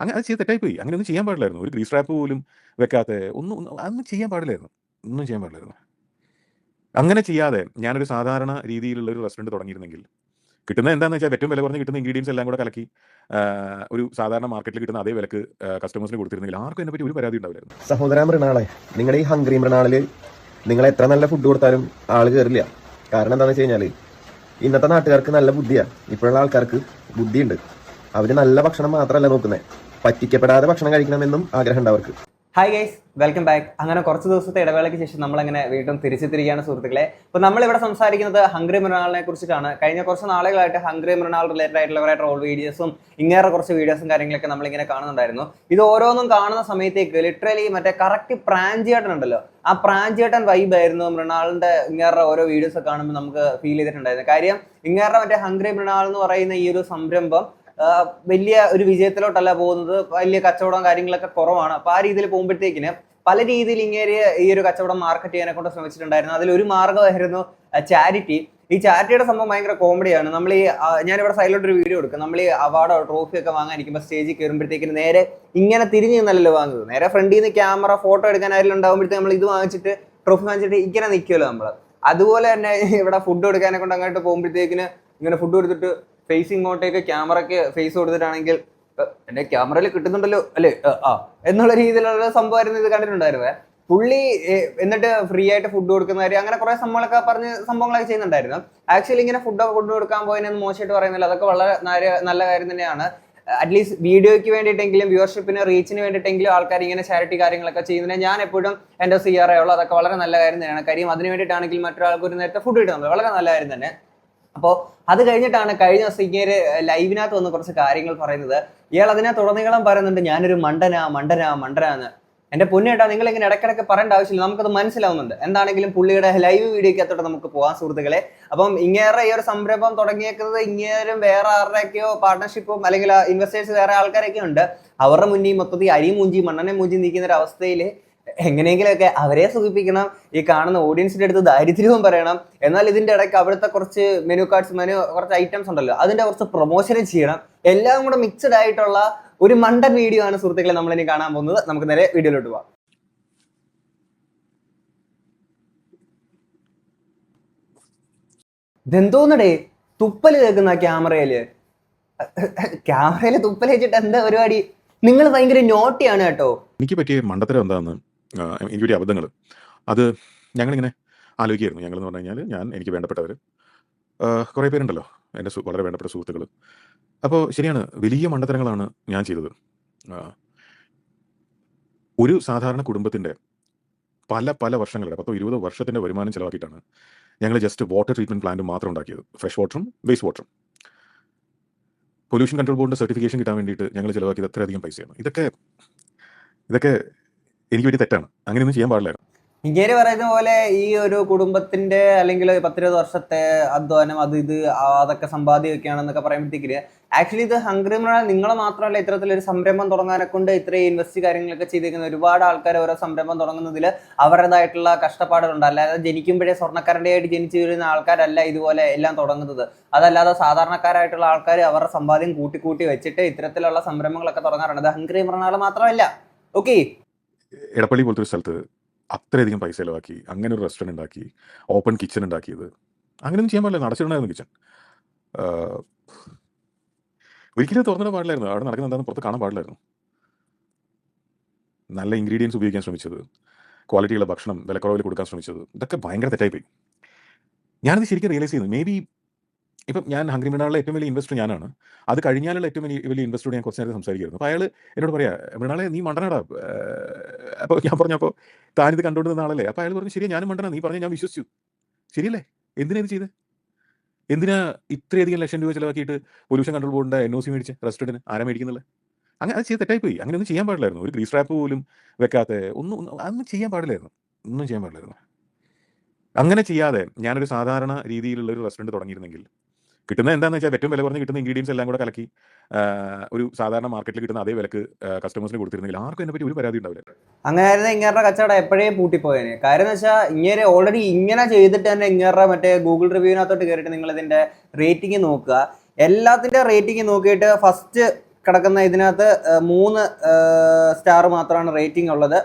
അങ്ങനെ അത് ചെയ്ത് തെറ്റായി പോയി. അങ്ങനെയൊന്നും ചെയ്യാൻ പാടില്ലായിരുന്നു. ഒരു ഗ്രീസ് ട്രാപ്പ് പോലും വെക്കാത്ത അതൊന്നും ചെയ്യാൻ പാടില്ലായിരുന്നു. ഒന്നും ചെയ്യാൻ പാടില്ലായിരുന്നു. അങ്ങനെ ചെയ്യാതെ ഞാനൊരു സാധാരണ രീതിയിലുള്ള ഒരു റെസ്റ്റോറന്റ് തുടങ്ങിയിരുന്നെങ്കിൽ കിട്ടുന്നത് എന്താണെന്ന് വെച്ചാൽ ഏറ്റവും വില കുറഞ്ഞ് കിട്ടുന്ന ഇൻഗ്രീഡിയൻസ് എല്ലാം കൂടെ കലക്കി ഒരു സാധാരണ മാർക്കറ്റിൽ കിട്ടുന്ന അതേ വിലക്ക് കസ്റ്റമേഴ്സിന് കൊടുത്തിരുന്നെങ്കിൽ ആർക്കും അതിനെപ്പറ്റി ഒരു പരാതി ഉണ്ടാവില്ലായിരുന്നു. സഹോദര മൃണാളെ, നിങ്ങളുടെ ഈ ഹംഗ്രി മൃണാളിൽ നിങ്ങൾ എത്ര നല്ല ഫുഡ് കൊടുത്താലും ആള് കയറില്ല. കാരണം എന്താണെന്ന് വെച്ച് കഴിഞ്ഞാൽ ഇന്നത്തെ നാട്ടുകാർക്ക് നല്ല ബുദ്ധിയാണ്. ഇപ്പോഴുള്ള ആൾക്കാർക്ക് ബുദ്ധിയുണ്ട്. അവർ നല്ല ഭക്ഷണം മാത്രമല്ല നോക്കുന്നത്, പറ്റിക്കപ്പെടാതെ ഭക്ഷണം കഴിക്കണമെന്നും ആഗ്രഹമുണ്ട് അവർക്ക്. Hi guys, welcome back. അങ്ങനെ കുറച്ച് ദിവസത്തെ ഇടവേളയ്ക്ക് ശേഷം നമ്മളങ്ങനെ വീണ്ടും തിരിച്ചെത്തിരിക്കുകയാണ് സുഹൃത്തുക്കളെ. അപ്പോൾ നമ്മളിവിടെ സംസാരിക്കുന്നത് ഹംഗ്രി മൃണാളിനെ കുറിച്ചിട്ടാണ്. കഴിഞ്ഞ കുറച്ച് നാളുകളായിട്ട് ഹംഗ്രി മൃണാൾ റിലേറ്റഡ് ആയിട്ടുള്ള കുറേ ട്രോൾ വീഡിയോസും ഇങ്ങേറെ കുറച്ച് വീഡിയോസും കാര്യങ്ങളൊക്കെ നമ്മളിങ്ങനെ കാണുന്നുണ്ടായിരുന്നു. ഇത് ഓരോന്നും കാണുന്ന സമയത്തേക്ക് ലിറ്ററലി മറ്റേ കറക്റ്റ് പ്രാഞ്ചിയേട്ടൻ ഉണ്ടല്ലോ, ആ പ്രാഞ്ചിയേട്ടൻ വൈബായിരുന്നു മൃണാളിന്റെ ഇങ്ങേറെ ഓരോ വീഡിയോസ് കാണുമ്പോൾ നമുക്ക് ഫീൽ ചെയ്തിട്ടുണ്ടായിരുന്നു. കാര്യം ഇങ്ങേറെ മറ്റേ ഹംഗ്രി മൃണാൾ എന്ന് പറയുന്ന ഈ ഒരു സംരംഭം വലിയ ഒരു വിജയത്തിലോട്ടല്ല പോകുന്നത്, വലിയ കച്ചവടം കാര്യങ്ങളൊക്കെ കുറവാണ്. അപ്പൊ ആ രീതിയിൽ പോകുമ്പോഴത്തേക്കിന് പല രീതിയിൽ ഇങ്ങനെ ഈ ഒരു കച്ചവടം മാർക്കറ്റ് ചെയ്യാനെ കൊണ്ട് ശ്രമിച്ചിട്ടുണ്ടായിരുന്നു. അതിലൊരു മാർഗ്ഗമായിരുന്നു ചാരിറ്റി. ഈ ചാരിറ്റിയുടെ സംഭവം ഭയങ്കര കോമഡിയാണ്. നമ്മൾ ഈ ഞാനിവിടെ സൈഡിലോട്ടൊരു വീഡിയോ എടുക്കും. നമ്മൾ ഈ അവാർഡോ ട്രോഫി ഒക്കെ വാങ്ങാനിരിക്കുമ്പോൾ സ്റ്റേജിൽ കയറുമ്പോഴത്തേക്കിന് നേരെ ഇങ്ങനെ തിരിഞ്ഞ് നിന്നല്ലോ വാങ്ങുന്നത്. നേരെ ഫ്രണ്ടിൽ നിന്ന് ക്യാമറ ഫോട്ടോ എടുക്കാൻ ആരെങ്കിലും ഉണ്ടാകുമ്പോഴത്തേക്ക് നമ്മൾ ഇത് വാങ്ങിച്ചിട്ട് ട്രോഫി വാങ്ങിച്ചിട്ട് ഇങ്ങനെ നിൽക്കുമല്ലോ നമ്മൾ. അതുപോലെ തന്നെ ഇവിടെ ഫുഡ് കൊടുക്കാനെ കൊണ്ട് അങ്ങോട്ട് പോകുമ്പോഴത്തേക്കിന് ഇങ്ങനെ ഫുഡ് കൊടുത്തിട്ട് ഫേസ് ഇങ്ങോട്ടേക്ക് ക്യാമറയ്ക്ക് ഫേസ് കൊടുത്തിട്ടാണെങ്കിൽ എന്റെ ക്യാമറയിൽ കിട്ടുന്നുണ്ടല്ലോ അല്ലേ എന്നുള്ള രീതിയിലുള്ള സംഭവമായിരുന്നു ഇത് കണ്ടിട്ടുണ്ടായിരുന്നത്. പുള്ളി എന്നിട്ട് ഫ്രീ ആയിട്ട് ഫുഡ് കൊടുക്കുന്ന കാര്യം അങ്ങനെ കുറെ സംഭവങ്ങളൊക്കെ ചെയ്യുന്നുണ്ടായിരുന്നു. ആക്ച്വലി ഇങ്ങനെ ഫുഡൊക്കെ കൊടുക്കാൻ പോയതിനൊന്നും മോശമായിട്ട് പറയുന്നില്ല, അതൊക്കെ വളരെ നല്ല കാര്യം തന്നെയാണ്. അറ്റ്ലീസ്റ്റ് വീഡിയോയ്ക്ക് വേണ്ടിയിട്ടെങ്കിലും വ്യൂവർഷിപ്പിന് റീച്ചിന് വേണ്ടിയിട്ടെങ്കിലും ആൾക്കാർ ഇങ്ങനെ ചാരിറ്റി കാര്യങ്ങളൊക്കെ ചെയ്യുന്നതിന് ഞാൻ എപ്പോഴും എൻ്റെ ചെയ്യാറുള്ളൂ. അതൊക്കെ വളരെ നല്ല കാര്യം തന്നെയാണ്. കാര്യം അതിന് വേണ്ടിയിട്ടാണെങ്കിൽ മറ്റൊരാൾക്ക് ഒരു നേരത്തെ ഫുഡ് കിട്ടുന്നത് വളരെ നല്ല കാര്യം തന്നെ. അപ്പോൾ അത് കഴിഞ്ഞിട്ടാണ് കഴിഞ്ഞ ദിവസം ഇങ്ങനെ ലൈവിനകത്ത് വന്ന് കുറച്ച് കാര്യങ്ങൾ പറയുന്നത്. ഇയാൾ അതിനകത്ത് ഉടനീളം പറയുന്നുണ്ട് ഞാനൊരു മണ്ടനാന്ന്. എന്റെ പൊന്നേട്ടാ, നിങ്ങൾ ഇങ്ങനെ ഇടയ്ക്കിടയ്ക്ക് പറയേണ്ട ആവശ്യമില്ല, നമുക്കത് മനസ്സിലാവുന്നുണ്ട്. എന്താണെങ്കിലും പുള്ളിയുടെ ലൈവ് വീഡിയോക്കകത്തോട്ട് നമുക്ക് പോകാം സുഹൃത്തുക്കളെ. അപ്പം ഇങ്ങേറെ ഈ ഒരു സംരംഭം തുടങ്ങിയേക്കുന്നത് ഇങ്ങേരും വേറെ ആരുടെയൊക്കെയോ പാർട്ട്ണർഷിപ്പും അല്ലെങ്കിൽ ഇൻവെസ്റ്റേഴ്സ് വേറെ ആൾക്കാരൊക്കെ ഉണ്ട്. അവരുടെ മുന്നിൽ മൊത്തത്തിൽ അരി മൂഞ്ചി മണ്ണെണ്ണ മൂഞ്ചി നിൽക്കുന്ന ഒരു അവസ്ഥയിൽ എങ്ങനെയെങ്കിലുമൊക്കെ അവരെ സുഖിപ്പിക്കണം, ഈ കാണുന്ന ഓഡിയൻസിന്റെ അടുത്ത് ദാരിദ്ര്യവും പറയണം. എന്നാൽ ഇതിന്റെ ഇടയ്ക്ക് അവിടുത്തെ കുറച്ച് കുറച്ച് ഐറ്റംസ് ഉണ്ടല്ലോ, അതിന്റെ കുറച്ച് പ്രൊമോഷനും ചെയ്യണം. എല്ലാം കൂടെ മിക്സഡ് ആയിട്ടുള്ള ഒരു മണ്ടൻ വീഡിയോ ആണ് സുഹൃത്തുക്കളെ നമ്മളിനി കാണാൻ പോകുന്നത്. നമുക്ക് നേരെ വീഡിയോയിലോട്ട് പോവാം. ഇതെന്തോന്നടേ തുപ്പല് കേൾക്കുന്ന ക്യാമറയില് തുപ്പല് വെച്ചിട്ട് എന്താ പരിപാടി? നിങ്ങൾ ഭയങ്കര നോട്ടിയാണ് കേട്ടോ. എനിക്ക് പറ്റിയ മണ്ടത്തരം എന്താണെന്ന്, എനിക്ക് പറ്റിയ അബദ്ധങ്ങൾ അത് ഞങ്ങളിങ്ങനെ ആലോചിക്കുകയായിരുന്നു. ഞങ്ങളെന്ന് പറഞ്ഞു കഴിഞ്ഞാൽ എനിക്ക് വേണ്ടപ്പെട്ടവർ കുറേ പേരുണ്ടല്ലോ, എൻ്റെ വളരെ വേണ്ടപ്പെട്ട സുഹൃത്തുക്കൾ. അപ്പോൾ ശരിയാണ്, വലിയ മണ്ടത്തരങ്ങളാണ് ഞാൻ ചെയ്തത്. ഒരു സാധാരണ കുടുംബത്തിൻ്റെ പല വർഷങ്ങളുടെ 10-20 വർഷത്തിൻ്റെ വരുമാനം ചിലവാക്കിയിട്ടാണ് ഞങ്ങൾ ജസ്റ്റ് വാട്ടർ ട്രീറ്റ്മെൻറ്റ് പ്ലാന്റ് മാത്രം ഉണ്ടാക്കിയത്. ഫ്രഷ് വാട്ടറും വേസ്റ്റ് വാട്ടറും. പൊല്യൂഷൻ കൺട്രോൾ ബോർഡിൻ്റെ സർട്ടിഫിക്കേഷൻ കിട്ടാൻ വേണ്ടിയിട്ട് ഞങ്ങൾ ചിലവാക്കിയത് അത്രയധികം പൈസയാണ്. ഇതൊക്കെ എനിക്ക് വേണ്ടി തെറ്റാണ്. അങ്ങനെയൊന്നും ചെയ്യാൻ പാടില്ലായിരുന്നു. ഇങ്ങനെ പറയുന്ന പോലെ ഈ ഒരു കുടുംബത്തിന്റെ അല്ലെങ്കിൽ 10-20 വർഷത്തെ അധ്വാനം ഇത് അതൊക്കെ സമ്പാദ്യമൊക്കെയാണെന്നൊക്കെ പറയുമ്പോഴത്തേക്ക് ആക്ച്വലി ഇത് ഹംഗ്രി മൃണാൾ നിങ്ങളെ മാത്രമല്ല ഇത്തരത്തിലൊരു സംരംഭം തുടങ്ങാനെ കൊണ്ട് ഇത്രയും ഇൻവെസ്റ്റ് കാര്യങ്ങളൊക്കെ ചെയ്തിരിക്കുന്ന ഒരുപാട് ആൾക്കാർ ഓരോ സംരംഭം തുടങ്ങുന്നതിൽ അവരുടേതായിട്ടുള്ള കഷ്ടപ്പാടുകളുണ്ട്. അല്ലാതെ ജനിക്കുമ്പോഴേ സ്വർണ്ണക്കരണ്ടിയായിട്ട് ജനിച്ചു വരുന്ന ആൾക്കാരല്ല ഇതുപോലെ എല്ലാം തുടങ്ങുന്നത്. അതല്ലാതെ സാധാരണക്കാരായിട്ടുള്ള ആൾക്കാർ അവരുടെ സമ്പാദ്യം കൂട്ടി വെച്ചിട്ട് ഇത്തരത്തിലുള്ള സംരംഭങ്ങളൊക്കെ തുടങ്ങാറുണ്ട്. അത് ഹംഗ്രി മൃണാൾ മാത്രമല്ല. ഓക്കെ, എടപ്പള്ളി പോലത്തെ ഒരു സ്ഥലത്ത് അത്രയധികം പൈസ ചിലവാക്കി അങ്ങനെ ഒരു റെസ്റ്റോറൻറ്റ് ഉണ്ടാക്കി, ഓപ്പൺ കിച്ചൺ ഉണ്ടാക്കിയത്. അങ്ങനെയൊന്നും ചെയ്യാൻ പാടില്ല. അടച്ചിടണമായിരുന്നു കിച്ചൺ. ഒരിക്കലും തുറന്നിടാൻ പാടില്ലായിരുന്നു. അവിടെ നടക്കുന്ന എന്താണെന്ന് പുറത്ത് കാണാൻ പാടില്ലായിരുന്നു. നല്ല ഇൻഗ്രീഡിയൻസ് ഉപയോഗിക്കാൻ ശ്രമിച്ചത്, ക്വാളിറ്റിയുള്ള ഭക്ഷണം വിലക്കുറവിൽ കൊടുക്കാൻ ശ്രമിച്ചത്, ഇതൊക്കെ ഭയങ്കര തെറ്റായിപ്പോയി. ഞാനത് ശരിക്കും റിയലൈസ് ചെയ്യുന്നു. മേ ബി ഇപ്പം ഞാൻ ഹംഗ്രി മൃണാളിലെ ഏറ്റവും വലിയ ഇൻവെസ്റ്റർ ഞാനാണ്. അത് കഴിഞ്ഞാലുള്ള ഏറ്റവും വലിയ ഇൻവെസ്റ്ററോട് ഞാൻ കുറച്ച് നേരം സംസാരിക്കുന്നു. അപ്പോൾ അയാൾ എന്നോട് പറയാ, മൃണാളെ നീ മണ്ടനാടാ. അപ്പോൾ ഞാൻ പറഞ്ഞപ്പോൾ താനിത് കണ്ടുകൊണ്ട് നിന്ന ആളല്ലേ. അപ്പോൾ അയാൾ പറഞ്ഞു, ശരിയാ ഞാനും മണ്ടനാ, നീ പറഞ്ഞാൽ ഞാൻ വിശ്വസിച്ചു. ശരിയല്ലേ? എന്തിനാ ഇത് ചെയ്ത്? എന്തിനാ ഇത്രയധികം ലക്ഷം രൂപ ചിലവാക്കിയിട്ട് പൊല്യൂഷൻ കൺട്രോൾ ബോർഡിൻ്റെ NOC മേടിച്ച റെസ്റ്റോറൻറ്റിന് ആരാ മേടിക്കുന്നില്ല? അങ്ങനെ അത് ചെയ്ത് തെറ്റായിപ്പോയി. അങ്ങനെയൊന്നും ചെയ്യാൻ പാടില്ലായിരുന്നു. ഒരു ഗ്രീസ് ട്രാപ്പ് പോലും വെക്കാത്ത അതൊന്നും ചെയ്യാൻ പാടില്ലായിരുന്നു. ഒന്നും ചെയ്യാൻ പാടില്ലായിരുന്നു. അങ്ങനെ ചെയ്യാതെ ഞാനൊരു സാധാരണ രീതിയിലുള്ള ഒരു റെസ്റ്റോറൻറ്റ് തുടങ്ങിയിരുന്നെങ്കിൽ കിട്ടുന്നത് എന്താണെന്ന് വെച്ചാൽ ഏറ്റവും വില കുറഞ്ഞ് കിട്ടുന്ന ഇൻഗ്രീഡിയൻസ് എല്ലാം കൂടെ കലക്കി ഒരു സാധാരണ മാർക്കറ്റിൽ കിട്ടുന്ന അതേ വിലക്ക് കസ്റ്റമേഴ്സിന് കൊടുത്തിരുന്നെങ്കിൽ ആർക്കും അതിനെപ്പറ്റി ഒരു പരാതി ഉണ്ടാവില്ല. അങ്ങനെയായിരുന്നു ഇങ്ങേരുടെ കച്ചവടം എപ്പോഴേ പൂട്ടിപ്പോയേനെ. കാര്യം എന്ന് വെച്ചാൽ ഇങ്ങനെ ഓൾറെഡി ഇങ്ങനെ ചെയ്തിട്ട് തന്നെ ഇങ്ങേരുടെ മറ്റേ ഗൂഗിൾ റിവ്യൂവിനകത്തോട്ട് കയറിയിട്ട് നിങ്ങൾ ഇതിന്റെ റേറ്റിംഗ് നോക്കുക. എല്ലാത്തിന്റെ റേറ്റിംഗ് നോക്കിയിട്ട് ഫസ്റ്റ് കിടക്കുന്ന ഇതിനകത്ത് 3 സ്റ്റാർ മാത്രമാണ് റേറ്റിംഗ് ഉള്ളത്.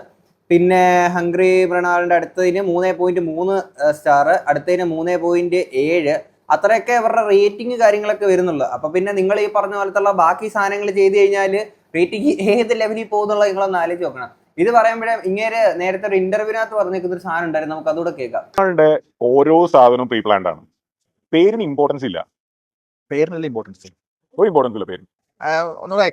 പിന്നെ ഹംഗ്രി മൃണാളിന്റെ അടുത്തതിന് 3.3 സ്റ്റാർ, അടുത്തതിന് 3.7, അത്രയൊക്കെ അവരുടെ റേറ്റിംഗ് കാര്യങ്ങളൊക്കെ വരുന്നുള്ളൂ. അപ്പൊ പിന്നെ നിങ്ങൾ ഈ പറഞ്ഞ പോലത്തുള്ള ബാക്കി സാധനങ്ങൾ ചെയ്ത് കഴിഞ്ഞാൽ റേറ്റിംഗ് ഏത് ലെവലിൽ പോകുന്നുള്ള നിങ്ങളൊന്ന് ആലോചിച്ച് നോക്കണം. ഇത് പറയുമ്പോഴേ ഇങ്ങനെ നേരത്തെ ഒരു ഇന്റർവ്യൂവിനകത്ത് പറഞ്ഞിരിക്കുന്ന ഒരു സാധനം ഉണ്ടായിരുന്നു, നമുക്ക് അതുകൂടെ കേൾക്കാം. ഓരോ സാധനവും പ്രീ പ്ലാൻഡ് ആണ്. പേരിന് ഇമ്പോർട്ടൻസ് ഇല്ല. പേരിനല്ല ഇമ്പോർട്ടൻസ്. ഒരു ഇമ്പോർട്ടൻസ് ഇല്ല പേരിന്. ഒന്നുകൂടെ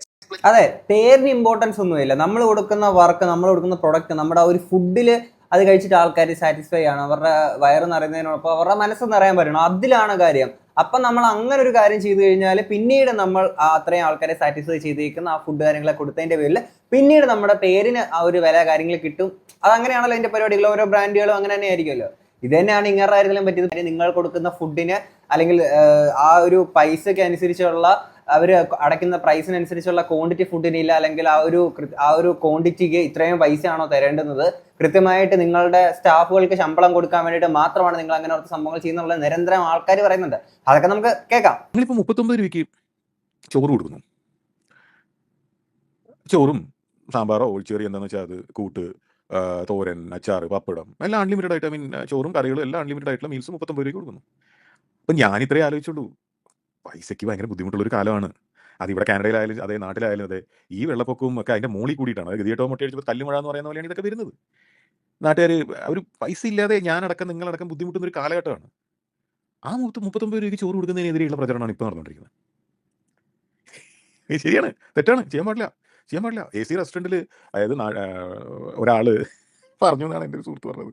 അതെ, പേരിന് ഇമ്പോർട്ടൻസ് ഒന്നുമില്ല. നമ്മൾ കൊടുക്കുന്ന വർക്ക്, നമ്മൾ കൊടുക്കുന്ന പ്രൊഡക്റ്റ്, നമ്മുടെ ഒരു ഫുഡിൽ അത് കഴിച്ചിട്ട് ആൾക്കാർ സാറ്റിസ്ഫൈ ആണ്, അവരുടെ വയറ് നിറയുന്നതിനോടൊപ്പം അവരുടെ മനസ്സ് നിറയാൻ പറ്റണം, അതിലാണ് കാര്യം. അപ്പം നമ്മൾ അങ്ങനെ ഒരു കാര്യം ചെയ്തു കഴിഞ്ഞാൽ പിന്നീട് നമ്മൾ അത്രയും ആൾക്കാരെ സാറ്റിസ്ഫൈ ചെയ്തിരിക്കുന്ന ആ ഫുഡ് കാര്യങ്ങളെ കൊടുത്തതിന്റെ പേരിൽ പിന്നീട് നമ്മുടെ പേരിന് ആ ഒരു വില കാര്യങ്ങൾ കിട്ടും. അതങ്ങനെയാണല്ലോ അതിന്റെ പരിപാടികൾ. ഓരോ ബ്രാൻഡുകളും അങ്ങനെ തന്നെ ആയിരിക്കുമല്ലോ. ഇത് തന്നെയാണ് ഇങ്ങനത്തെ കാര്യത്തിലും പറ്റിയത്. നിങ്ങൾ കൊടുക്കുന്ന ഫുഡിന് അല്ലെങ്കിൽ ആ ഒരു പൈസയ്ക്ക് അനുസരിച്ചുള്ള അവർ അടയ്ക്കുന്ന പ്രൈസിനനുസരിച്ചുള്ള ക്വാണ്ടിറ്റി ഫുഡിനില്ല, അല്ലെങ്കിൽ ആ ഒരു ക്വാണ്ടിറ്റിക്ക് ഇത്രയും പൈസയാണോ തരേണ്ടുന്നത്, കൃത്യമായിട്ട് നിങ്ങളുടെ സ്റ്റാഫുകൾക്ക് ശമ്പളം കൊടുക്കാൻ വേണ്ടിയിട്ട് മാത്രമാണ് നിങ്ങൾ അങ്ങനെ കുറച്ച് സംഭവങ്ങൾ ചെയ്യുന്നുള്ള നിരന്തരം ആൾക്കാർ പറയുന്നുണ്ട്. അതൊക്കെ നമുക്ക് കേൾക്കാം. നിങ്ങളിപ്പോൾ 39 രൂപയ്ക്ക് ചോറ് കൊടുക്കുന്നു. ചോറും സാമ്പാറോ ഒഴിച്ചേറി എന്താണെന്ന് വെച്ചാൽ അത് കൂട്ട്, തോരൻ, അച്ചാറ്, പപ്പടം എല്ലാം അൺലിമിറ്റഡ് ആയിട്ട്, ചോറും കറികളും എല്ലാം അൺലിമിറ്റഡ് ആയിട്ടുള്ള മീൽസ് 39 രൂപയ്ക്ക് കൊടുക്കുന്നു. അപ്പം ഞാനിത്രേ ആലോചിച്ചുള്ളൂ, പൈസയ്ക്ക് ഭയങ്കര ബുദ്ധിമുട്ടുള്ളൊരു കാലമാണ്. അതിവിടെ കാനഡയിലായാലും അതെ, നാട്ടിലായാലും അതെ. ഈ വെള്ളപ്പൊക്കവും ഒക്കെ അതിൻ്റെ മോളിൽ കൂടിയിട്ടാണ്. അത് ഗതികെട്ടോ മുട്ടയടിച്ചപ്പോൾ കല്ലുമഴ എന്ന് പറയുന്ന പോലെയാണ് ഇതൊക്കെ വരുന്നത്. നാട്ടുകാർ ഒരു പൈസ ഇല്ലാതെ ഞാനടക്കം നിങ്ങളടക്കം ബുദ്ധിമുട്ടുന്ന ഒരു കാലഘട്ടമാണ്. ആ 39 രൂപയ്ക്ക് ചോറ് കൊടുക്കുന്നതിനെതിരെയുള്ള പ്രചരണമാണ് ഇപ്പോൾ നടന്നുകൊണ്ടിരിക്കുന്നത്. ശരിയാണ്, തെറ്റാണ്, ചെയ്യാൻ പാടില്ല. AC റെസ്റ്റോറൻറ്റിൽ, അതായത് ഒരാൾ പറഞ്ഞു എന്നാണ് എൻ്റെ ഒരു സുഹൃത്ത് പറഞ്ഞത്,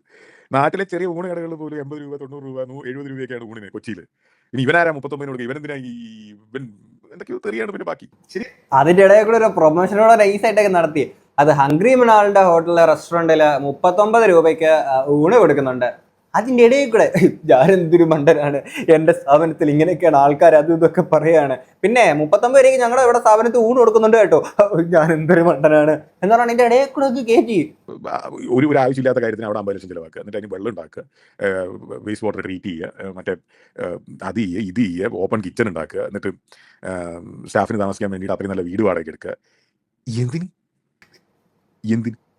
നാട്ടിലെ ചെറിയ ഊണ് കടകളിൽ പോലും 80 രൂപ, 90 രൂപ, 70 രൂപയൊക്കെയാണ് ഊണിന് കൊച്ചിയിൽ. ഇനി ഇവനാരാ 39 കൊടുക്കുക? ഇവനെന്തിനാ ഇവൻ എന്തൊക്കെയോ തെറിയാണ് പിന്നെ ബാക്കി. ശരി, അതിന്റെ ഇടയിൽ കൂടെ ഒരു പ്രൊമോഷനോടെ നൈസായിട്ടൊക്കെ നടത്തി. അത് ഹംഗ്രി മൃണാളിന്റെ ഹോട്ടലിലെ റെസ്റ്റോറൻറ്റിൽ 39 രൂപയ്ക്ക് ഊണ് കൊടുക്കുന്നുണ്ട്. അതിന്റെ ഇടയിൽ കൂടെ ഞാനെന്തൊരു മണ്ടനാണ്, എന്റെ സ്ഥാപനത്തിൽ ഇങ്ങനെയൊക്കെയാണ് ആൾക്കാർ അതും ഇതൊക്കെ പറയാണ്. പിന്നെ 39 രൂപയ്ക്ക് ഞങ്ങളുടെ ഇവിടെ സ്ഥാപനത്തിൽ ഊണ് കൊടുക്കുന്നുണ്ട് കേട്ടോ, ഞാൻ എന്തൊരു മണ്ടനാണ് എന്ന് പറഞ്ഞാൽ അതിന്റെ ഇടയിൽ കൂടെ ഒക്കെ കയറ്റി. ഒരു ആവശ്യമില്ലാത്ത കാര്യത്തിന് അവിടെ 50 ലക്ഷം ചിലവാക്കുക, എന്നിട്ട് അതിന് വെള്ളം ഉണ്ടാക്കുക, വേസ്റ്റ് വാട്ടർ ട്രീറ്റ് ചെയ്യുക, മറ്റേ അത് ചെയ്യുക, ഇത് ചെയ്യുക, ഓപ്പൺ കിച്ചൺ ഉണ്ടാക്കുക, എന്നിട്ട് സ്റ്റാഫിന് താമസിക്കാൻ വേണ്ടിയിട്ട് അത്രയും നല്ല വീട് വാടക എടുക്കുക. എന്തിന്?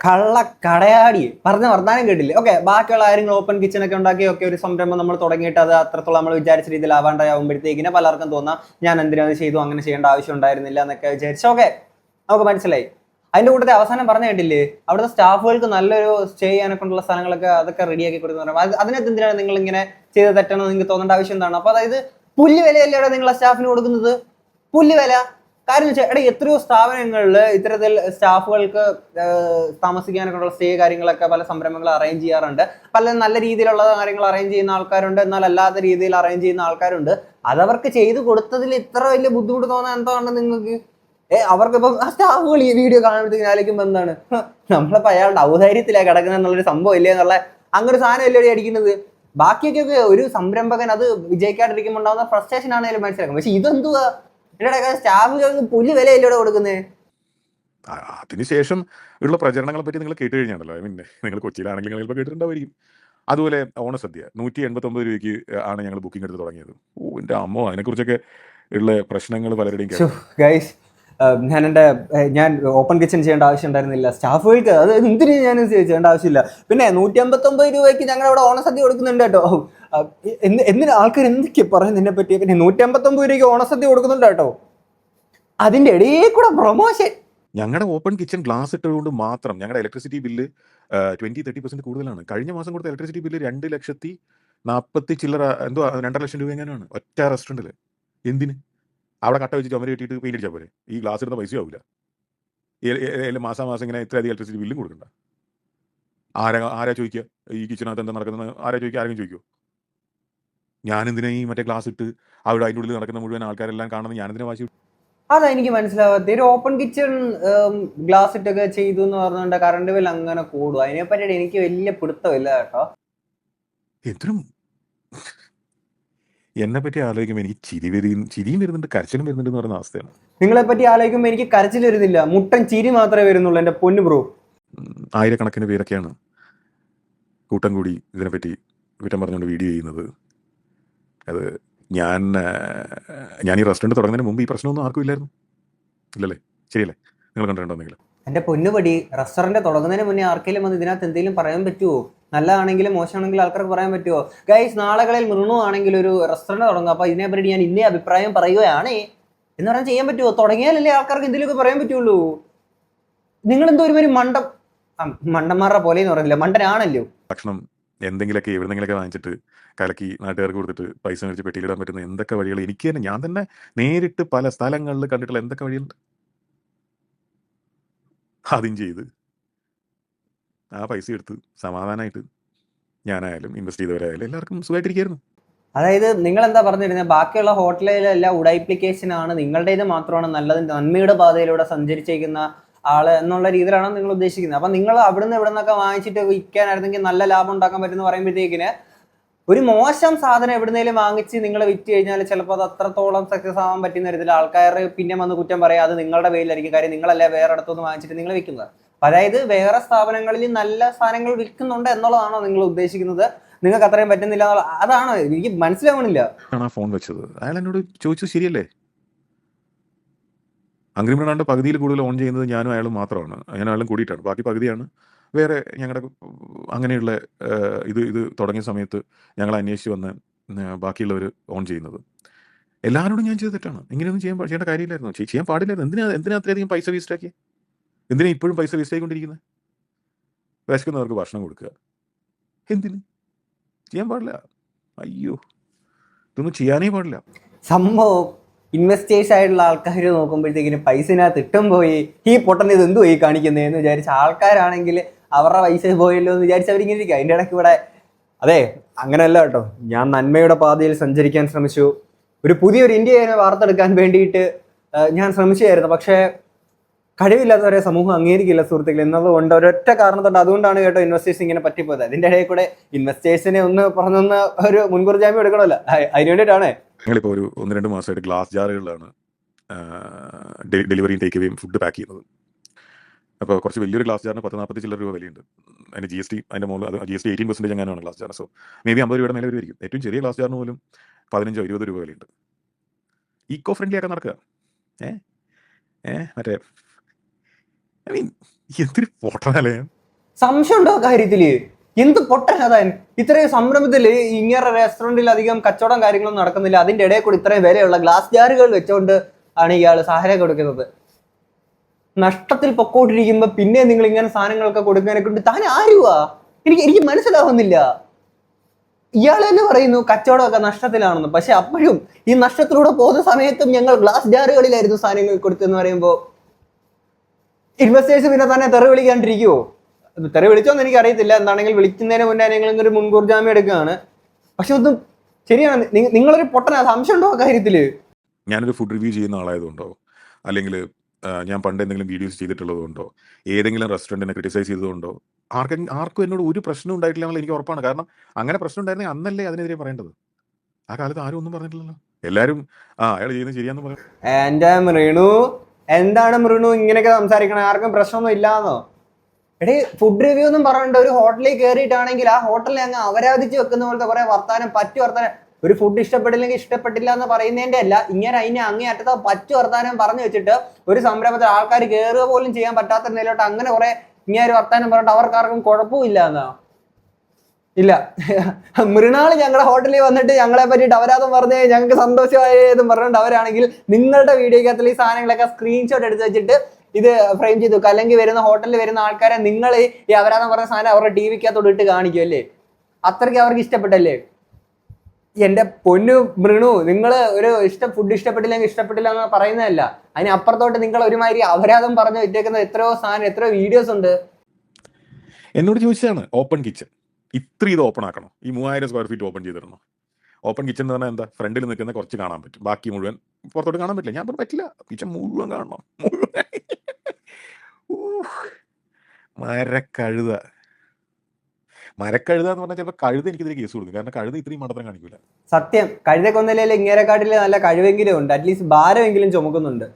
കള്ള കടയാടി പറഞ്ഞ വർത്താനം കേട്ടില്ലേ? ഓക്കെ, ബാക്കിയുള്ള കാര്യങ്ങൾ ഓപ്പൺ കിച്ചൺ ഒക്കെ ഉണ്ടാക്കി ഒക്കെ ഒരു സംരംഭം നമ്മൾ തുടങ്ങിയിട്ട് അത് അത്രത്തോളം നമ്മൾ വിചാരിച്ച രീതിയിൽ ആവാണ്ടാവുമ്പോഴത്തേക്കിന് പലർക്കും തോന്നാം ഞാൻ എന്തിനാണ് ചെയ്തു, അങ്ങനെ ചെയ്യേണ്ട ആവശ്യം ഉണ്ടായിരുന്നില്ല എന്നൊക്കെ വിചാരിച്ചു. ഓക്കെ, നമുക്ക് മനസ്സിലായി. അതിന്റെ കൂട്ടത്തിൽ അവസാനം പറഞ്ഞ കേട്ടില്ലേ, അവിടുത്തെ സ്റ്റാഫുകൾക്ക് നല്ലൊരു സ്റ്റേ ചെയ്യാനൊക്കെ ഉള്ള സ്ഥലങ്ങളൊക്കെ അതൊക്കെ റെഡിയാക്കി കൊടുക്കുന്നു. അതിനകത്ത് എന്തിനാണ് നിങ്ങൾ ഇങ്ങനെ ചെയ്ത് തെറ്റണമെന്ന് നിങ്ങൾക്ക് തോന്നേണ്ട ആവശ്യം എന്താണ്? അപ്പൊ അതായത് പുല്ല് വിലയല്ലേ നിങ്ങളെ സ്റ്റാഫിന് കൊടുക്കുന്നത്? പുല്ല് വില. കാര്യം വെച്ചാൽ എത്രയോ സ്ഥാപനങ്ങളിൽ ഇത്തരത്തിൽ സ്റ്റാഫുകൾക്ക് താമസിക്കാനൊക്കെ ഉള്ള സ്റ്റേ കാര്യങ്ങളൊക്കെ പല സംരംഭങ്ങൾ അറേഞ്ച് ചെയ്യാറുണ്ട്. പല നല്ല രീതിയിലുള്ള കാര്യങ്ങൾ അറേഞ്ച് ചെയ്യുന്ന ആൾക്കാരുണ്ട്, എന്നാൽ അല്ലാത്ത രീതിയിൽ അറേഞ്ച് ചെയ്യുന്ന ആൾക്കാരുണ്ട്. അതവർക്ക് ചെയ്തു കൊടുത്തതിൽ ഇത്ര വലിയ ബുദ്ധിമുട്ട് തോന്നാൻ എന്താണ് നിങ്ങൾക്ക്? അവർക്കിപ്പം ആ സ്റ്റാഫുകൾ ഈ വീഡിയോ കാണുമ്പോഴത്തേക്കും ആലോചിക്കുമ്പോൾ എന്താണ്, നമ്മളിപ്പോൾ അയാളുടെ ഔദാര്യത്തിലാണ് കിടക്കുന്നത് എന്നുള്ളൊരു സംഭവം ഇല്ലേ എന്നുള്ള അങ്ങനെ ഒരു സാധനം അല്ലേ അടിക്കുന്നത്. ബാക്കിയൊക്കെ ഒരു സംരംഭകൻ അത് വിജയിക്കാണ്ടിരിക്കുമ്പോൾ ഉണ്ടാകുന്ന ഫ്രസ്ട്രേഷൻ ആണെങ്കിലും മനസ്സിലാക്കും. പക്ഷെ ഇതെന്തുവാ, സ്റ്റാഫുകൾക്ക് പുല്ല് വിലയല്ലേ കൊടുക്കുന്നത്? അതിനുശേഷം ഉള്ള പ്രചരണങ്ങളെ പറ്റി നിങ്ങൾ കേട്ട് കഴിഞ്ഞാണല്ലോ. നിങ്ങൾ കൊച്ചിയിലാണെങ്കിൽ നിങ്ങൾ ഇപ്പോൾ കേട്ടിട്ടുണ്ടായിരിക്കും. അതുപോലെ ഓണസദ്യ 189 രൂപയ്ക്ക് ആണ് ഞങ്ങൾ ബുക്കിംഗ് എടുത്ത് തുടങ്ങിയത്. എൻ്റെ അമ്മോ, അതിനെക്കുറിച്ചൊക്കെ ഉള്ള പ്രശ്നങ്ങൾ പലരുടെയും ഗൈസ്, ഞാൻ ഓപ്പൺ കിച്ചൺ ചെയ്യേണ്ട ആവശ്യം ഉണ്ടായിരുന്നില്ല. സ്റ്റാഫുകൾക്ക് അത് എന്തിനു ഞാൻ ചെയ്യേണ്ട ആവശ്യമില്ല. പിന്നെ 159 രൂപയ്ക്ക് ഞങ്ങൾ അവിടെ ഓണസദ്യ കൊടുക്കുന്നുണ്ട് കേട്ടോ. എന്തിനാ ആൾക്കാർ എന്തൊക്കെയാ പറയുന്നത് എന്നെ പറ്റി? പിന്നെ 159 രൂപയ്ക്ക് ഓണസദ്യ കൊടുക്കുന്നുണ്ട് കേട്ടോ. അതിന്റെ ഇടയിൽ കൂടെ പ്രൊമോഷൻ. ഞങ്ങളുടെ ഓപ്പൺ കിച്ചൺ ഗ്ലാസ് ഇട്ടുകൊണ്ട് മാത്രം ഞങ്ങളുടെ ഇലക്ട്രിസിറ്റി ബില്ല് 20-30% കൂടുതലാണ്. കഴിഞ്ഞ മാസം കൊടുത്ത ഇലക്ട്രിസിറ്റി ബില്ല് 2,40,000 ചില്ലറ, എന്തോ 2.5 ലക്ഷം രൂപ എങ്ങനെയാണ് ഒറ്റ റെസ്റ്റോറൻറ്റിൽ. എന്തിന്? അവിടെ കട്ട വെച്ച് ചുമര് കെട്ടിയിട്ട് പെയിന്റ് അടിച്ചാൽ പോലെ. ഈ ഗ്ലാസ് ഇടുന്ന പൈസ ആവില്ല. മാസം ഇങ്ങനെ ഇത്രയധികം ഇലക്ട്രിസിറ്റി ബില്ലും കൊടുക്കണ്ട. ആരാ ചോദിക്കുക ഈ കിച്ചനകത്ത് എന്താ നടക്കുന്നത്? ആരാ ചോദിക്കുക? ആരെങ്കിലും ചോദിക്കുമോ? ഞാനെന്തിനാ ഈ മറ്റേ ഗ്ലാസ് ഇട്ട് അവിടെ അതിൻ്റെ ഉള്ളിൽ നടക്കുന്ന മുഴുവൻ ആൾക്കാരെല്ലാം കാണുന്നത്? ഞാനെന്തിനാ വാശി? അതാ എനിക്ക് മനസ്സിലാവാത്ത. ഒരു ഓപ്പൺ കിച്ചൺ ഗ്ലാസ് ഇട്ടൊക്കെ ചെയ്തു എന്ന് പറഞ്ഞുകൊണ്ട് കറണ്ട് ബിൽ അങ്ങനെ കൂടും. അതിനെപ്പറ്റി എനിക്ക് വലിയ പിടുത്തമില്ല കേട്ടോ. എന്തിനും എന്നെ പറ്റി ആലോചിക്കുമ്പോൾ എനിക്ക് ചിരിയും വരുന്നുണ്ട്, കരച്ചിലും വരുന്നുണ്ട് എന്ന് പറയുന്ന അവസ്ഥയാണ്. നിങ്ങളെ പറ്റി ആലോചിക്കുമ്പോൾ എനിക്ക് കരച്ചിൽ വരുന്നില്ല, മുട്ടൻ ചിരി മാത്രമേ വരുന്നുള്ളൂ എൻ്റെ പൊന്നു ബ്രോ. ആയിരക്കണക്കിന് പേരൊക്കെയാണ് കൂട്ടം കൂടി ഇതിനെപ്പറ്റി കുറ്റം പറഞ്ഞുകൊണ്ട് വീഡിയോ ചെയ്യുന്നത്. അത് ഞാൻ ഈ റെസ്റ്റോറൻറ്റ് തുടങ്ങുന്നതിന് മുമ്പ് ഈ പ്രശ്നമൊന്നും ആർക്കും ഇല്ലായിരുന്നു, ഇല്ലല്ലേ? ശരിയല്ലേ? നിങ്ങൾ കണ്ടിട്ടുണ്ടെന്നെങ്കിൽ എന്റെ പൊന്നുപടി, റെസ്റ്റോറന്റ് തുടങ്ങുന്നതിന് മുന്നേ ആർക്കെങ്കിലും വന്ന് ഇതിനകത്ത് എന്തെങ്കിലും പറയാൻ പറ്റുമോ? നല്ലതാണെങ്കിലും മോശമാണെങ്കിലും ആൾക്കാർക്ക് പറയാൻ പറ്റുമോ? ഗൈസ്, നാളുകളിൽ മൃണു ആണെങ്കിൽ ഒരു റെസ്റ്റോറന്റ് തുടങ്ങും, അപ്പൊ ഇതിനെപ്പറ്റി ഞാൻ ഇന്നേ അഭിപ്രായം പറയുകയാണ് എന്ന് പറയാൻ ചെയ്യാൻ പറ്റുമോ? തുടങ്ങിയാലല്ലേ ആൾക്കാർക്ക് എന്തെങ്കിലുമൊക്കെ പറയാൻ പറ്റുള്ളൂ. നിങ്ങൾ എന്തോ ഒരുമാതിരി മണ്ടന്മാരുടെ പോലെ എന്ന് പറയുന്നില്ല, മണ്ടനാണല്ലോ. ഭക്ഷണം എന്തെങ്കിലുമൊക്കെ എവിടെന്നെങ്കിലൊക്കെ വാങ്ങിച്ചിട്ട് കലക്കി നാട്ടുകാർക്ക് കൊടുത്തിട്ട് പൈസ മേടിച്ച് പെട്ടിയിലിടാൻ പറ്റുന്ന എന്തൊക്കെ വഴികൾ എനിക്ക് തന്നെ, ഞാൻ തന്നെ നേരിട്ട് പല സ്ഥലങ്ങളിൽ കണ്ടിട്ടുള്ള എന്തൊക്കെ വഴികളുണ്ട്. ആദ്യം ചെയ്ത് ആ പൈസ എടുത്ത് സമാധാനമായിട്ട് ഞാനായാലും ഇൻവെസ്റ്റ് ചെയ്തവരായാലും എല്ലാവർക്കും സുഖമായിട്ടിരിക്കുകയായിരുന്നു. അതായത് നിങ്ങൾ എന്താ പറഞ്ഞിരുന്നത്, ബാക്കിയുള്ള ഹോട്ടലിലെല്ലാം ഉഡാപ്ലിക്കേഷൻ ആണ്, നിങ്ങളുടെ ഇത് മാത്രമാണ് നല്ലത്, നന്മയുടെ പാതയിലൂടെ സഞ്ചരിച്ചേക്കുന്ന ആള് എന്നുള്ള രീതിയിലാണ് നിങ്ങൾ ഉദ്ദേശിക്കുന്നത്. അപ്പൊ നിങ്ങൾ അവിടുന്ന് ഇവിടെ നിന്നൊക്കെ വാങ്ങിച്ചിട്ട് വിൽക്കാനായിരുന്നെങ്കിൽ നല്ല ലാഭം ഉണ്ടാക്കാൻ പറ്റുമെന്ന് പറയുമ്പോഴത്തേക്കിന് ഒരു മോശം സാധനം എവിടുന്നേലും വാങ്ങിച്ച് നിങ്ങൾ വിറ്റ് കഴിഞ്ഞാൽ ചിലപ്പോൾ അത് അത്രത്തോളം സക്സസ് ആവാൻ പറ്റുന്ന തരത്തിൽ ആൾക്കാർ പിന്നെ വന്ന് കുറ്റം പറയാം, അത് നിങ്ങളുടെ പേരിലായിരിക്കും. കാര്യം നിങ്ങളല്ലേ വേറെ ഇടത്തുനിന്ന് വാങ്ങിച്ചിട്ട് നിങ്ങൾ വിൽക്കുന്നത്. അതായത് വേറെ സ്ഥാപനങ്ങളിൽ നല്ല സാധനങ്ങൾ വിൽക്കുന്നുണ്ട് എന്നുള്ളതാണോ നിങ്ങൾ ഉദ്ദേശിക്കുന്നത്? നിങ്ങൾക്ക് അത്രയും പറ്റുന്നില്ല അതാണോ? എനിക്ക് മനസ്സിലാവണില്ല. ആണ് ആ ഫോൺ വെച്ചത്. അയാൾ എന്നോട് ചോദിച്ചത് ശരിയല്ലേ? ഹംഗ്രി മൃണാളിൻ്റെ പകുതിയിൽ കൂടുതൽ ഓൺ ചെയ്യുന്നത് ഞാനും അയാളും മാത്രമാണ്. ഞാനും അയാളും കൂടിയിട്ടാണ്. ബാക്കി പകുതിയാണ് വേറെ ഞങ്ങളുടെ അങ്ങനെയുള്ള ഇത് തുടങ്ങിയ സമയത്ത് ഞങ്ങൾ അന്വേഷിച്ച് വന്ന് ബാക്കിയുള്ളവർ ഓൺ ചെയ്യുന്നത്. എല്ലാവരോടും ഞാൻ ചെയ്ത തെറ്റാണ്. ഇങ്ങനെയൊന്നും ചെയ്യേണ്ട കാര്യമില്ലായിരുന്നു, ചെയ്യാൻ പാടില്ലായിരുന്നു. എന്തിനാ അത്രയധികം പൈസ വേസ്റ്റാക്കി? എന്തിനാ ഇപ്പോഴും പൈസ വേസ്റ്റ് ആയിക്കൊണ്ടിരിക്കുന്നത്? വിശക്കുന്നവർക്ക് ഭക്ഷണം കൊടുക്കുക, എന്തിന്? ചെയ്യാൻ പാടില്ല. അയ്യോ, ഇതൊന്നും ചെയ്യാനേ പാടില്ല. സംഭവം ഇൻവെസ്റ്റേഴ്സ് ആയിട്ടുള്ള ആൾക്കാർ നോക്കുമ്പോഴത്തേക്കിന് പൈസനകത്ത് ഇട്ടും പോയി, ഈ പൊട്ടൻ ഇത് എന്തു പോയി കാണിക്കുന്നതെന്ന് വിചാരിച്ച ആൾക്കാരാണെങ്കിൽ അവരുടെ പൈസ പോയല്ലോ എന്ന് വിചാരിച്ച് അവരിങ്ങനെ ഇരിക്കുക. അതിൻ്റെ ഇടയ്ക്ക് ഇവിടെ അതെ അങ്ങനെയല്ല കേട്ടോ, ഞാൻ നന്മയുടെ പാതയിൽ സഞ്ചരിക്കാൻ ശ്രമിച്ചു, ഒരു പുതിയൊരു ഇന്ത്യയെ വാർത്തെടുക്കാൻ വേണ്ടിയിട്ട് ഞാൻ ശ്രമിച്ചായിരുന്നു. പക്ഷേ കഴിവില്ലാത്തവരെ സമൂഹം അംഗീകരിക്കില്ല സുഹൃത്തുക്കൾ എന്നതുകൊണ്ട് ഒരൊറ്റ കാരണത്തോണ്ട് അതുകൊണ്ടാണ് കേട്ടോ ഇൻവെസ്റ്റേഴ്സ് ഇങ്ങനെ പറ്റിപ്പോയത്. അതിൻ്റെ ഇടയിൽ കൂടെ ഇൻവെസ്റ്റേഴ്സിനെ ഒന്ന് പറഞ്ഞൊന്ന് ഒരു മുൻകൂർ ജാമ്യം എടുക്കണമല്ലോ, അതിന് വേണ്ടിയിട്ടാണ്. ഞങ്ങളിപ്പോൾ ഒരു 1-2 മാസമായിട്ട് ഗ്ലാസ് ജാറുകളിലാണ് ഡെലിവറിയും ടേക്ക് അവേയും ഫുഡ് പാക്ക് ചെയ്യുന്നത്. അപ്പോൾ കുറച്ച് വലിയൊരു ഗ്ലാസ് ജാറിന് 10-40 ചില്ലറ രൂപ വിലയുണ്ട്. അതിന് GST അതിൻ്റെ മുകളിൽ, അത് GST 18% എങ്ങനെയാണ് glass jar. So may be 50 രൂപയുടെ മേലെ വരുമായിരിക്കും. ഏറ്റവും ചെറിയ ഗ്ലാസ് ജാറിന് പോലും 15-20 രൂപ വിലയുണ്ട്. ഈക്കോ ഫ്രണ്ട്ലി ആക്കാൻ നടക്കുക. മറ്റേ ഐ മീൻ എന്തൊരു പൊട്ടനല്ലേ. സംശയം ഉണ്ടോ കാര്യത്തില്? എന്ത് പൊട്ടനാതാൻ ഇത്രയും സംരംഭത്തില് ഇങ്ങനെ റെസ്റ്റോറന്റിൽ അധികം കച്ചവടം കാര്യങ്ങളൊന്നും നടക്കുന്നില്ല, അതിന്റെ ഇടയിൽ കൂടി ഇത്രയും വിലയുള്ള ഗ്ലാസ് ജാറുകൾ വെച്ചുകൊണ്ട് ആണ് ഇയാള് സഹായം കൊടുക്കുന്നത്. നഷ്ടത്തിൽ പൊക്കോട്ടിരിക്കുമ്പോ പിന്നെ നിങ്ങൾ ഇങ്ങനെ സാധനങ്ങളൊക്കെ കൊടുക്കാനെ കൊണ്ട് താൻ ആരുവാ? എനിക്ക് മനസ്സിലാവുന്നില്ല. ഇയാൾ തന്നെ പറയുന്നു കച്ചവടമൊക്കെ നഷ്ടത്തിലാണെന്ന്, പക്ഷെ അപ്പോഴും ഈ നഷ്ടത്തിലൂടെ പോകുന്ന സമയത്തും ഞങ്ങൾ ഗ്ലാസ് ജാറുകളിലായിരുന്നു സാധനങ്ങൾ കൊടുത്തെന്ന് പറയുമ്പോൾ ഇൻവെസ്റ്റേഴ്സ് പിന്നെ തന്നെ തെറി വിളിക്കാണ്ടിരിക്കുവോ? തെറി വിളിച്ചോന്ന് എനിക്ക് അറിയത്തില്ല. എന്താണെങ്കിൽ വിളിക്കുന്നതിന് മുന്നേ നിങ്ങൾ ഒരു മുൻകൂർ ജാമ്യം എടുക്കുകയാണ്. പക്ഷെ ഒന്നും ശരിയാണ്, നിങ്ങളൊരു പൊട്ടനാ. സംശയം ഉണ്ടോ കാര്യത്തില്? ഞാനൊരു ഫുഡ് റിവ്യൂ ചെയ്യുന്ന ആളായതുകൊണ്ടോ, അല്ലെങ്കിൽ ഞാൻ പണ്ട് എന്തെങ്കിലും വീഡിയോസ് ചെയ്തിട്ടുള്ളതുകൊണ്ടോ, ഏതെങ്കിലും റെസ്റ്റോറൻറ്റിനെ ക്രിറ്റിസൈസ് ചെയ്തതുകൊണ്ടോ ആർക്കും എന്നോട് ഒരു പ്രശ്നം ഉണ്ടായിട്ടില്ല എന്നുള്ള എനിക്ക് ഉറപ്പാണ്. കാരണം അങ്ങനെ പ്രശ്നം ഉണ്ടായിരുന്നെങ്കിൽ അന്നല്ലേ അതിനെതിരെ പറയേണ്ടത്. ആ കാലത്ത് ആരും ഒന്നും പറഞ്ഞിട്ടില്ലല്ലോ. എല്ലാവരും അയാൾ ചെയ്യുന്നത് ശരിയാന്ന് പറയും. എന്റെ മൃണു, എന്താണ് മൃണു ഇങ്ങനെയൊക്കെ സംസാരിക്കണേ? ആർക്കും പ്രശ്നമൊന്നും ഇല്ലാന്നോ? എടേ, ഫുഡ് റിവ്യൂ ഒന്നും പറഞ്ഞിട്ട് ഒരു ഹോട്ടലിൽ കയറിയിട്ടാണെങ്കിൽ ആ ഹോട്ടലിൽ അങ്ങ് അവരാധിച്ച് വെക്കുന്ന പോലത്തെ കുറെ വർത്താനം, വർത്താനം. ഒരു ഫുഡ് ഇഷ്ടപ്പെട്ടില്ലെങ്കിൽ ഇഷ്ടപ്പെട്ടില്ല എന്ന് പറയുന്നതിന്റെ അല്ല, ഇങ്ങനെ അതിനെ അങ്ങേയറ്റത്തെ വർത്താനം പറഞ്ഞു വെച്ചിട്ട് ഒരു സംരംഭത്തിൽ ആൾക്കാർ കയറുക പോലും ചെയ്യാൻ പറ്റാത്ത നിലയിലോട്ട് അങ്ങനെ കുറെ ഇങ്ങനെ വർത്താനം പറഞ്ഞിട്ട് അവർക്കാർക്കും കുഴപ്പമില്ല എന്നാ? ഇല്ല, മൃണാള് ഞങ്ങളുടെ ഹോട്ടലിൽ വന്നിട്ട് ഞങ്ങളെ പറ്റിയിട്ട് അപരാധം പറഞ്ഞേ ഞങ്ങൾക്ക് സന്തോഷമായെന്ന് പറഞ്ഞിട്ട് അവരാണെങ്കിൽ നിങ്ങളുടെ വീഡിയോക്കകത്തിൽ ഈ സാധനങ്ങളൊക്കെ സ്ക്രീൻഷോട്ട് എടുത്ത് വെച്ചിട്ട് ഇത് ഫ്രെയിം ചെയ്ത് വെക്കുക. അല്ലെങ്കിൽ വരുന്ന ഹോട്ടലിൽ വരുന്ന ആൾക്കാരെ നിങ്ങൾ ഈ അപരാധം പറഞ്ഞ സാധനം അവരുടെ TV-ക്കകത്തോട് ഇട്ട് കാണിക്കും അല്ലേ? അത്രയ്ക്ക് അവർക്ക് ഇഷ്ടപ്പെട്ടല്ലേ? എന്റെ പൊന്നു മൃണു, നിങ്ങൾ ഒരു ഫുഡ് ഇഷ്ടപ്പെട്ടില്ലെങ്കിൽ ഇഷ്ടപ്പെട്ടില്ല എന്ന് പറയുന്നതല്ല, അതിന് അപ്പുറത്തോട്ട് നിങ്ങൾ ഒരുമാതിരി അപരാധം പറഞ്ഞു വെച്ചേക്കുന്ന എത്രയോ സാധനം, എത്രയോ വീഡിയോസ് ഉണ്ട്. എന്നോട് ചോദിച്ചതാണ് ഓപ്പൺ കിച്ചൺ ഇത്ര ഇത് ഓപ്പൺ ആക്കണം, ഈ 3000 സ്ക്വയർ ഫീറ്റ് ഓപ്പൺ ചെയ്തിടണോ? ഓപ്പൺ കിച്ചൺ എന്ന് പറഞ്ഞാൽ എന്താ? ഫ്രണ്ടിൽ നിൽക്കുന്ന കുറച്ച് കാണാൻ പറ്റും, ബാക്കി മുഴുവൻ പുറത്തോട്ട് കാണാൻ പറ്റില്ല. ഞാൻ പറഞ്ഞു പറ്റില്ല, കിച്ചൺ മുഴുവൻ കാണണം. മരക്കഴുത എന്ന് പറഞ്ഞാൽ ചിലപ്പോൾ കഴുത എനിക്കിതിരെ കേസ് കൊടുക്കും. കാരണം കഴുത ഇത്രയും മടത്തരം കാണിക്കില്ല. സത്യം, കഴുതക്കൊന്നില്ലേ ഇങ്ങേരെക്കാട്ടില് നല്ല കഴിവെങ്കിലും ഉണ്ട്, അറ്റ്ലീസ്റ്റ് ഭാരമെങ്കിലും ചുമക്കുന്നുണ്ട്.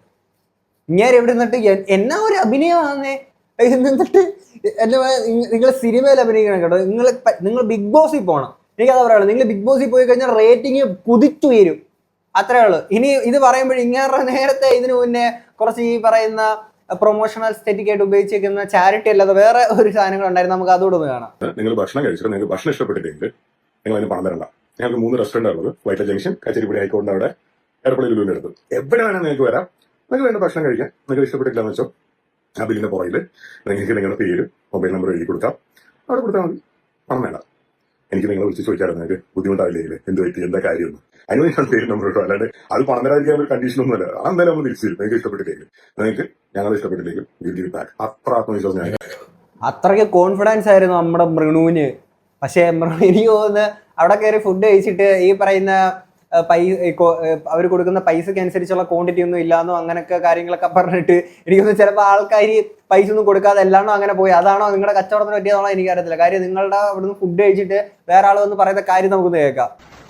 ഇങ്ങേരെ എവിടെ നിന്നിട്ട് എന്നാ ഒരു അഭിനയമാണേ. എന്നിട്ട് നിങ്ങൾ സിനിമയിൽ അഭിനയിക്കണം കേട്ടോ. നിങ്ങൾ ബിഗ് ബോസിൽ പോകണം. എനിക്കതാ പറയുള്ളൂ, നിങ്ങൾ ബിഗ് ബോസിൽ പോയി കഴിഞ്ഞാൽ റേറ്റിംഗ് കുതിച്ചുയരും, അത്രേ ഉള്ളൂ. ഇനി ഇത് പറയുമ്പോൾ ഇങ്ങേറെ നേരത്തെ ഇതിനു മുന്നേ കുറച്ച് ഈ പറയുന്ന പ്രൊമോഷണൽ എസ്തെറ്റിക് ആയിട്ട് ഉപയോഗിച്ചിരിക്കുന്ന ചാരിറ്റി അല്ലാതെ വേറെ ഒരു സാധനങ്ങൾ ഉണ്ടായിരുന്നു. നമുക്ക് അതുകൂടെ ഒന്ന് കാണാം. നിങ്ങൾ ഭക്ഷണം കഴിച്ചിട്ട് നിങ്ങൾക്ക് ഭക്ഷണം ഇഷ്ടപ്പെട്ടില്ലെങ്കിൽ നിങ്ങൾ അതിന് പണം തരണ്ട. ഞങ്ങൾക്ക് 3 റെസ്റ്റോറന്റ് ഉള്ളത് വൈറ്റില ജംഗ്ഷൻ, കച്ചേരിപ്പടി ഹൈക്കോടിന്റെ അവിടെ, എടപ്പള്ളി ലുലുവിന്റെ അടുത്ത്. എവിടെ വേണമെങ്കിൽ നിങ്ങൾക്ക് വരാം. നിങ്ങൾക്ക് വേണ്ട ഭക്ഷണം കഴിക്കാം. നിങ്ങൾക്ക് ഇഷ്ടപ്പെട്ടില്ല എന്ന് വെച്ചോ ആ ബില്ലിന്റെ പുറകിൽ നിങ്ങൾക്ക് നിങ്ങളുടെ പേരും മൊബൈൽ നമ്പർ എഴുതി കൊടുക്കാം. അവിടെ കൊടുത്താൽ മതി, പണം വേണ്ട. എനിക്ക് നിങ്ങളെ വിളിച്ച് ചോദിക്കാറ് നിങ്ങൾക്ക് ബുദ്ധിമുട്ടാവില്ലേ, എന്ത് പറ്റി, എന്താ കാര്യമൊന്നും. അതിന് ഞാൻ പേര് നമ്പർ കിട്ടും. അല്ലാണ്ട് അത് പണം തരാതിരിക്കാൻ ഒരു കണ്ടീഷനൊന്നുമല്ല. അതെന്തായാലും നമ്മൾ തിരിച്ചു തരും. നിങ്ങൾക്ക് ഇഷ്ടപ്പെട്ടില്ലെങ്കിൽ, നിങ്ങൾക്ക് ഞങ്ങൾ ഇഷ്ടപ്പെട്ടില്ലെങ്കിൽ വിൽ ഗിവ് ബാക്ക്. അത്ര ആത്മവിശ്വാസം ഞാൻ. അത്രയ്ക്ക് കോൺഫിഡൻസ് ആയിരുന്നു നമ്മുടെ മൃണുവിന്. പക്ഷേ എനിക്ക് തോന്നുന്നു അവിടെ കയറി ഫുഡ് കഴിച്ചിട്ട് ഈ പറയുന്ന അവർ കൊടുക്കുന്ന പൈസക്ക് അനുസരിച്ചുള്ള ക്വാണ്ടിറ്റി ഒന്നും ഇല്ലാന്നോ അങ്ങനെയൊക്കെ കാര്യങ്ങളൊക്കെ പറഞ്ഞിട്ട് എനിക്ക് തോന്നുന്നു ചിലപ്പോൾ ആൾക്കാർ പൈസ ഒന്നും കൊടുക്കാതെ എല്ലാണോ അങ്ങനെ പോയി. അതാണോ നിങ്ങളുടെ കച്ചവടത്തിന് പറ്റിയതാണോ എനിക്കറിയത്തില്ല. കാര്യം നിങ്ങളുടെ അവിടുന്ന് ഫുഡ് കഴിച്ചിട്ട് വേറെ ആൾ വന്ന് പറയുന്ന കാര്യം നമുക്കൊന്ന് കേൾക്കാം.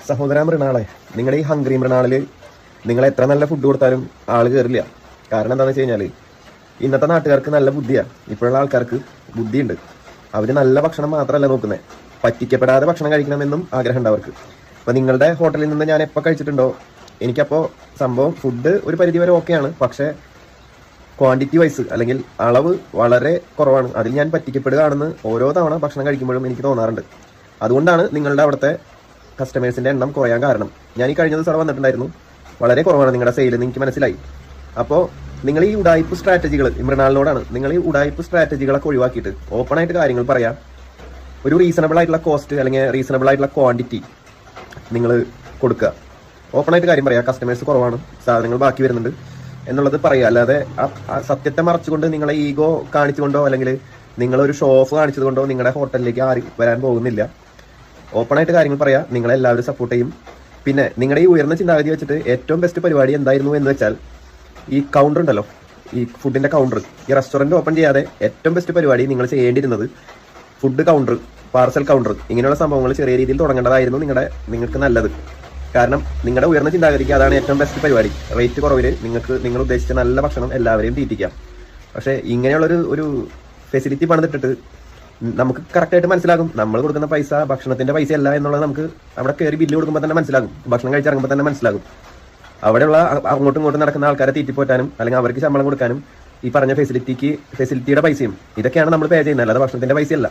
സഹോദര മൃണാളെ, നിങ്ങളുടെ ഈ ഹംഗ്രി മൃണാളിൽ നിങ്ങൾ എത്ര നല്ല ഫുഡ് കൊടുത്താലും ആൾ കയറില്ല. കാരണം എന്താണെന്ന് വെച്ച് കഴിഞ്ഞാൽ ഇന്നത്തെ നാട്ടുകാർക്ക് നല്ല ബുദ്ധിയാണ്. ഇപ്പോഴുള്ള ആൾക്കാർക്ക് ബുദ്ധിയുണ്ട്. അവർ നല്ല ഭക്ഷണം മാത്രമല്ല നോക്കുന്നത്, പറ്റിക്കപ്പെടാതെ ഭക്ഷണം കഴിക്കണമെന്നും ആഗ്രഹമുണ്ട് അവർക്ക്. അപ്പോൾ നിങ്ങളുടെ ഹോട്ടലിൽ നിന്ന് ഞാൻ എപ്പോൾ കഴിച്ചിട്ടുണ്ടോ എനിക്കപ്പോൾ സംഭവം ഫുഡ് ഒരു പരിധിവരെ ഓക്കെയാണ്. പക്ഷേ ക്വാണ്ടിറ്റി വൈസ് അല്ലെങ്കിൽ അളവ് വളരെ കുറവാണ്. അതിൽ ഞാൻ പറ്റിക്കപ്പെടുകയാണെന്ന് ഓരോ തവണ ഭക്ഷണം കഴിക്കുമ്പോഴും എനിക്ക് തോന്നാറുണ്ട്. അതുകൊണ്ടാണ് നിങ്ങളുടെ അവിടുത്തെ കസ്റ്റമേഴ്സിൻ്റെ എണ്ണം കുറയാൻ കാരണം. ഞാൻ ഈ കഴിഞ്ഞ ദിവസം വന്നിട്ടുണ്ടായിരുന്നു, വളരെ കുറവാണ് നിങ്ങളുടെ സെയിൽ എന്ന് എനിക്ക് മനസ്സിലായി. അപ്പോൾ നിങ്ങൾ ഈ ഉടായ്പ് സ്ട്രാറ്റജികൾ, മൃണാളിനോടാണ് നിങ്ങൾ ഈ ഉടായ്പ് സ്ട്രാറ്റജികളൊക്കെ ഒഴിവാക്കിയിട്ട് ഓപ്പണായിട്ട് കാര്യങ്ങൾ പറയാം. ഒരു റീസണബിൾ ആയിട്ടുള്ള കോസ്റ്റ് അല്ലെങ്കിൽ റീസണബിൾ ആയിട്ടുള്ള ക്വാണ്ടിറ്റി നിങ്ങൾ കൊടുക്കുക. ഓപ്പണായിട്ട് കാര്യം പറയാം. കസ്റ്റമേഴ്സ് കുറവാണ്, സാധനങ്ങൾ ബാക്കി വരുന്നുണ്ട് എന്നുള്ളത് പറയുക. അല്ലാതെ ആ സത്യത്തെ മറച്ചുകൊണ്ട് നിങ്ങളെ ഈഗോ കാണിച്ചുകൊണ്ടോ അല്ലെങ്കിൽ നിങ്ങളൊരു ഷോ ഓഫ് കാണിച്ചതുകൊണ്ടോ നിങ്ങളുടെ ഹോട്ടലിലേക്ക് ആരും വരാൻ പോകുന്നില്ല. ഓപ്പണായിട്ട് കാര്യങ്ങൾ പറയാം. നിങ്ങളെല്ലാവരും സപ്പോർട്ട് ചെയ്യും. പിന്നെ നിങ്ങളുടെ ഈ ഉയർന്ന ചിന്താഗതി വെച്ചിട്ട് ഏറ്റവും ബെസ്റ്റ് പരിപാടി എന്തായിരുന്നു എന്ന് വെച്ചാൽ ഈ കൗണ്ടർ ഉണ്ടല്ലോ, ഈ ഫുഡിൻ്റെ കൗണ്ടർ. ഈ റെസ്റ്റോറൻറ്റ് ഓപ്പൺ ചെയ്യാതെ ഏറ്റവും ബെസ്റ്റ് പരിപാടി നിങ്ങൾ ചെയ്യേണ്ടിയിരുന്നത് ഫുഡ് കൗണ്ടർ, പാർസൽ കൗണ്ടർ, ഇങ്ങനെയുള്ള സംഭവങ്ങൾ ചെറിയ രീതിയിൽ തുടങ്ങേണ്ടതായിരുന്നു നിങ്ങൾക്ക് നല്ലത്. കാരണം നിങ്ങളുടെ ഉയർന്ന ചിന്താഗതിക്ക് അതാണ് ഏറ്റവും ബെസ്റ്റ് പരിപാടി. റേറ്റ് കുറവിൽ നിങ്ങൾ ഉദ്ദേശിച്ച നല്ല ഭക്ഷണം എല്ലാവരെയും തീറ്റിക്കാം. പക്ഷേ ഇങ്ങനെയുള്ളൊരു ഫെസിലിറ്റി പണിതിട്ടിട്ട് നമുക്ക് കറക്റ്റായിട്ട് മനസ്സിലാകും നമ്മൾ കൊടുക്കുന്ന പൈസ ഭക്ഷണത്തിന്റെ പൈസ അല്ല എന്നുള്ളത് നമുക്ക് അവിടെ കയറി ബില്ല് കൊടുക്കുമ്പോൾ തന്നെ മനസ്സിലാകും. ഭക്ഷണം കഴിച്ചിറങ്ങുമ്പോൾ തന്നെ മനസ്സിലാകും. അവിടെയുള്ള അങ്ങോട്ടും ഇങ്ങോട്ടും നടക്കുന്ന ആൾക്കാരെ തീറ്റിപ്പോറ്റാനും അല്ലെങ്കിൽ അവർക്ക് ശമ്പളം കൊടുക്കാനും ഈ പറഞ്ഞ ഫെസിലിറ്റിയുടെ പൈസയും ഇതൊക്കെയാണ് നമ്മൾ പേ ചെയ്യുന്നത്, അല്ലാതെ ഭക്ഷണത്തിന്റെ പൈസയല്ല.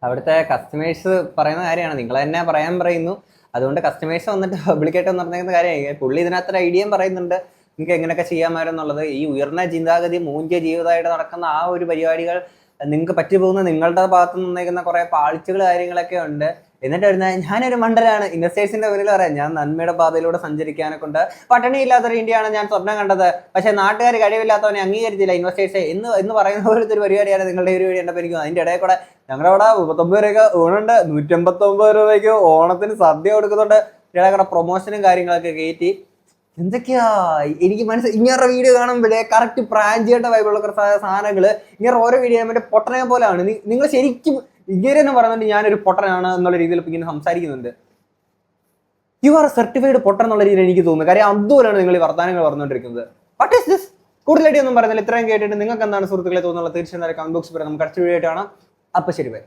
അവിടുത്തെ കസ്റ്റമേഴ്സ് പറയുന്ന കാര്യമാണ്, നിങ്ങൾ തന്നെ പറയുന്നു. അതുകൊണ്ട് കസ്റ്റമേഴ്സ് വന്നിട്ട് പബ്ലിക്കായിട്ട് പറഞ്ഞിരിക്കുന്ന കാര്യമായി. പുള്ളി ഇതിനകത്തൊരു ഐഡിയയും പറയുന്നുണ്ട് നിങ്ങൾക്ക് എങ്ങനെയൊക്കെ ചെയ്യാമായിരുന്നുള്ളത്. ഈ ഉയർന്ന ചിന്താഗതി മൂഞ്ചിയ ജീവിതമായിട്ട് നടക്കുന്ന ആ ഒരു പരിപാടികൾ നിങ്ങൾക്ക് പറ്റിപ്പോകുന്ന നിങ്ങളുടെ ഭാഗത്ത് നിന്നേക്കുന്ന കുറെ പാളിച്ചകൾ കാര്യങ്ങളൊക്കെ ഉണ്ട്. എന്നിട്ട് വരുന്ന ഞാനൊരു മണ്ടനാണ്, ഇൻവെസ്റ്റേഴ്സിന്റെ പേരിൽ പറയാം, ഞാൻ നന്മയുടെ പാതയിലൂടെ സഞ്ചരിക്കാനെ കൊണ്ട് പട്ടിണിയില്ലാത്തൊരു ഇന്ത്യയാണ് ഞാൻ സ്വപ്നം കണ്ടത്. പക്ഷെ നാട്ടുകാർ കഴിവില്ലാത്തവനെ അംഗീകരിച്ചില്ല ഇൻവെസ്റ്റേഴ്സ് എന്ന് പറയുന്ന പോലത്തെ ഒരു പരിപാടിയാണ് നിങ്ങളുടെ ഒരു വീഡിയോ കണ്ടപ്പോൾ. അതിന്റെ ഇടയിൽ കൂടെ ഞങ്ങളുടെ അവിടെ 39 രൂപയ്ക്ക് ഊണുണ്ട്, 159 രൂപയ്ക്ക് ഓണത്തിന് സദ്യ കൊടുക്കുന്നുണ്ട്. ഇടയിൽ കൂടെ പ്രൊമോഷനും കാര്യങ്ങളൊക്കെ കയറ്റി എന്തൊക്കെയാ എനിക്ക് മനസ്സിലായി. ഇങ്ങനെ വീഡിയോ കാണുമ്പോഴേ കറക്റ്റ് പ്രാഞ്ചിയുടെ വൈബുള്ള സാധനങ്ങൾ ഇങ്ങനെ ഓരോ വീഡിയോ മറ്റേ പൊട്ടനെ പോലെയാണ്. നിങ്ങൾ ശരിക്കും ഇങ്ങനെ തന്നെ പറയുന്നുണ്ട് ഞാനൊരു പൊട്ടനാണ് എന്നുള്ള രീതിയിൽ ഇപ്പം ഇങ്ങനെ സംസാരിക്കുന്നുണ്ട്. യു ആർ സർട്ടിഫൈഡ് പൊട്ടൻ എന്നുള്ള രീതിയിൽ എനിക്ക് തോന്നുന്നു. കാര്യം അതുപോലെയാണ് നിങ്ങൾ ഈ വർത്തമാനങ്ങൾ പറഞ്ഞുകൊണ്ടിരിക്കുന്നത്. What is this? കൂടുതലായിട്ട് ഒന്നും പറയുന്നില്ല. ഇത്രയും കേട്ടിട്ട് നിങ്ങൾക്ക് എന്താണ് സുഹൃത്തുക്കളെ തോന്നുന്നത് തീർച്ചയായും കമന്റ് ബോക്സിൽ പറയാം. നമുക്ക് അടുത്ത വീഡിയോ ആയിട്ട് കാണാം. അപ്പം ശരി, ബൈ.